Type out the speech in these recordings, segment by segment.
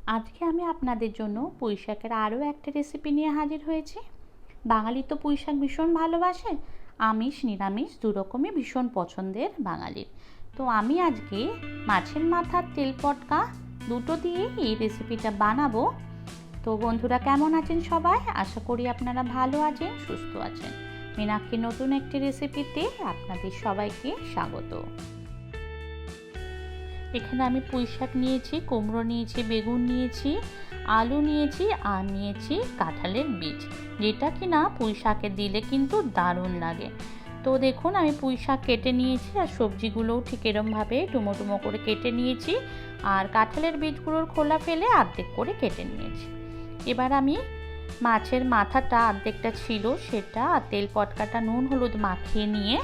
আজকে আমি আপনাদের জন্য পুঁই শাকের আরও একটা রেসিপি নিয়ে হাজির হয়েছি। বাঙালি তো পুঁই শাক ভীষণ ভালোবাসে, আমিষ নিরামিষ দুরকমই ভীষণ পছন্দের বাঙালির। তো আমি আজকে মাছের মাথার তেল পটকা দুটো দিয়ে এই রেসিপিটা বানাবো। তো বন্ধুরা কেমন আছেন সবাই? আশা করি আপনারা ভালো আছেন, সুস্থ আছেন। মীনাক্ষীর নতুন একটি রেসিপিতে আপনাদের সবাইকে স্বাগত। এখানে আমি পুঁই শাক নিয়েছি, কুমড়ো নিয়েছি, বেগুন নিয়েছি, আলু নিয়েছি আর নিয়েছি কাঁঠালের বীজ, যেটা কিনা পুঁই শাকে দিলে কিন্তু দারুণ লাগে। তো দেখুন আমি পুঁই শাক কেটে নিয়েছি আর সবজিগুলোও ঠিক এরমভাবে ডুমো ডুমো করে কেটে নিয়েছি আর কাঁঠালের বীজগুলোর খোলা ফেলে অর্ধেক করে কেটে নিয়েছি। এবার আমি মাছের মাথাটা অর্ধেকটা ছিল সেটা আর তেল পটকাটা নুন হলুদ মাখিয়ে নিয়ে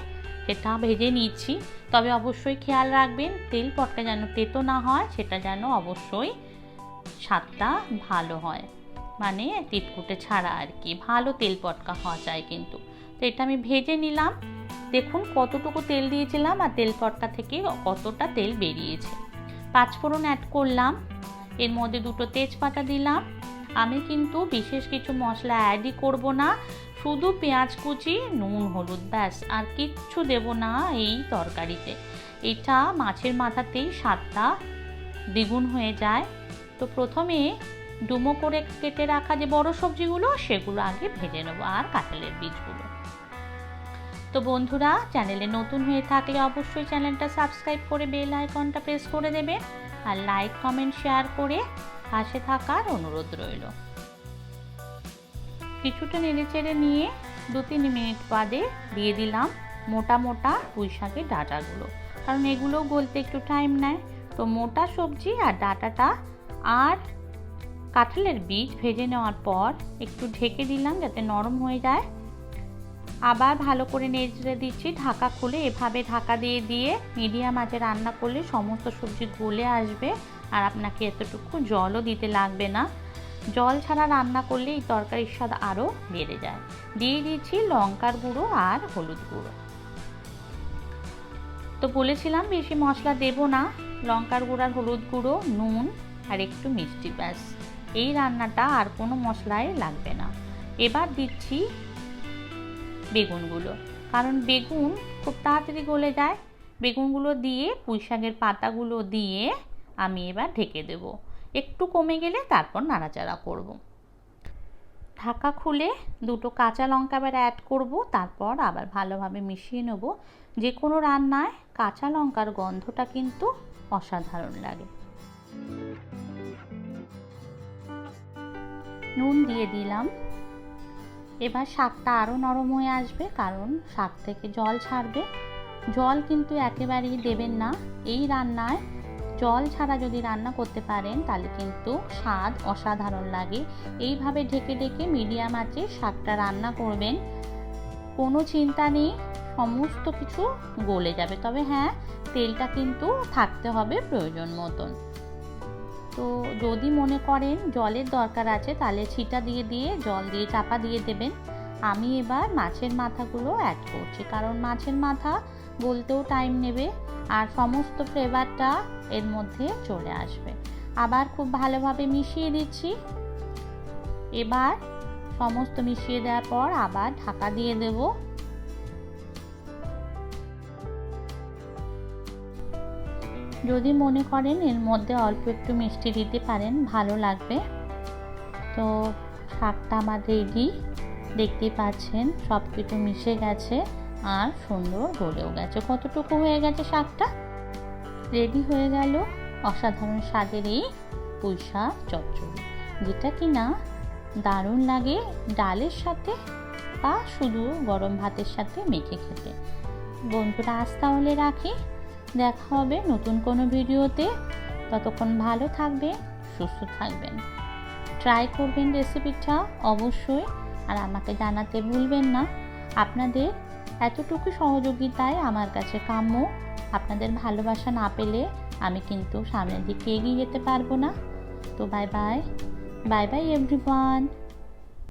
সেটা ভেজে নিচ্ছি। তবে অবশ্যই খেয়াল রাখবেন তেল পটকা যেন তেতো না হয়, সেটা যেন অবশ্যই স্বাদটা ভালো হয়, মানে তিতকুটে ছাড়া আর কি, ভালো তেল পটকা হওয়া চাই কিন্তু। তো এটা আমি ভেজে নিলাম, দেখুন কতটুকু তেল দিয়েছিলাম আর তেল পটকা থেকে কতটা তেল বেরিয়েছে। পাঁচফোড়ন অ্যাড করলাম, এর মধ্যে দুটো তেজপাতা দিলাম। আমি কিন্তু বিশেষ কিছু মশলা অ্যাডই করব না, শুধু পেঁয়াজ কুচি, নুন হলুদ, ব্যাস, আর কিচ্ছু দেব না এই তরকারিতে। এটা মাছের মাথাতেই স্বাদটা দ্বিগুণ হয়ে যায়। তো প্রথমে ডুমো করে কেটে রাখা যে বড় সবজিগুলো সেগুলো আগে ভেজে নেবো আর কাঁঠালের বীজগুলো। তো বন্ধুরা চ্যানেলে নতুন হয়ে থাকলে অবশ্যই চ্যানেলটা সাবস্ক্রাইব করে বেল আইকনটা প্রেস করে দেবে আর লাইক কমেন্ট শেয়ার করে পাশে থাকার অনুরোধ রইল। কিছুটা নেড়ে চেড়ে নিয়ে 2-3 মিনিট বাদে দিয়ে দিলাম মোটা মোটা পুঁই শাকের ডাঁটাগুলো, কারণ এগুলো গলতে একটু টাইম নেয়। তো মোটা সবজি আর ডাঁটাটা আর কাঁঠালের বীজ ভেজে নেওয়ার পর একটু ঢেকে দিলাম যাতে নরম হয়ে যায়। আবার ভালো করে নেড়ে দিচ্ছি ঢাকা খুলে। এভাবে ঢাকা দিয়ে দিয়ে মিডিয়াম আঁচে রান্না করলে সমস্ত সবজি গলে আসবে আর আপনাকে এতটুকু জলও দিতে লাগবে না। জল ছাড়া রান্না করলে এই তরকারির স্বাদ আরও বেড়ে যায়। দিয়ে দিচ্ছি লঙ্কার গুঁড়ো আর হলুদ গুঁড়ো। তো বলেছিলাম বেশি মশলা দেব না, লঙ্কার গুঁড়ো আর হলুদ গুঁড়ো, নুন আর একটু মিষ্টি, ব্যাস। এই রান্নাটা আর কোনো মশলাই লাগবে না। এবার দিচ্ছি বেগুনগুলো, কারণ বেগুন খুব তাড়াতাড়ি গলে যায়। বেগুনগুলো দিয়ে পুঁই শাকের পাতাগুলো দিয়ে আমি এবার ঢেকে দেব, একটু কমে গেলে তারপর নাড়াচাড়া করব। ঢাকা খুলে দুটো কাঁচা লঙ্কা এবার অ্যাড করব, তারপর আবার ভালোভাবে মিশিয়ে নেব। যে কোনো রান্নায় কাঁচা লঙ্কার গন্ধটা কিন্তু অসাধারণ লাগে। নুন দিয়ে দিলাম। এবার শাকটা আরও নরম হয়ে আসবে, কারণ শাক থেকে জল ছাড়বে। জল কিন্তু একেবারেই দেবেন না এই রান্নায়। জল ছাড়া যদি রান্না করতে পারেন তাহলে কিন্তু স্বাদ অসাধারণ লাগে। এইভাবে ঢেকে ঢেকে মিডিয়াম আঁচে শাকটা রান্না করবেন, কোনো চিন্তা নেই, সমস্ত কিছু গলে যাবে। তবে হ্যাঁ, তেলটা কিন্তু থাকতে হবে প্রয়োজন মতন। তো যদি মনে করেন জলের দরকার আছে তাহলে ছিটা দিয়ে দিয়ে জল দিয়ে চাপা দিয়ে দেবেন। আমি এবার মাছের মাথাগুলো অ্যাড করছি, কারণ মাছের মাথা গলতেও টাইম নেবে আর সমস্ত ফ্লেভারটা এর মধ্যে চলে আসবে। আবার খুব ভালোভাবে মিশিয়ে দিচ্ছি। এবার সমস্ত মিশিয়ে দেওয়ার পর আবার ঢাকা দিয়ে দেব। যদি মনে করেন এর মধ্যে অল্প একটু মিষ্টি দিতে পারেন, ভালো লাগবে। তো শাকটা আমার রেডি, দেখতেই পাচ্ছেন সব কিছু মিশে গেছে আর সুন্দর গলেও গেছে। কতটুকু হয়ে গেছে শাকটা, রেডি হয়ে গেল অসাধারণ স্বাদের এই পুঁই শাক চচ্চড়ি, যেটা কিনা দারুণ লাগে ডালের সাথে বা শুধু গরম ভাতের সাথে মেখে খেতে। বন্ধুরা আজ তাহলে রাখি, দেখা হবে নতুন কোনো ভিডিওতে। ততক্ষণ ভালো থাকবেন, সুস্থ থাকবেন, ট্রাই করবেন রেসিপিটা অবশ্যই, আর আমাকে জানাতে ভুলবেন না। আপনাদের এতটুকু সহযোগিতায় আমার কাছে কাম্য। আপনাদের ভালোবাসা না পেলে আমি কিন্তু সামনের দিকে এগিয়ে যেতে পারবো না। তো bye bye, bye bye everyone.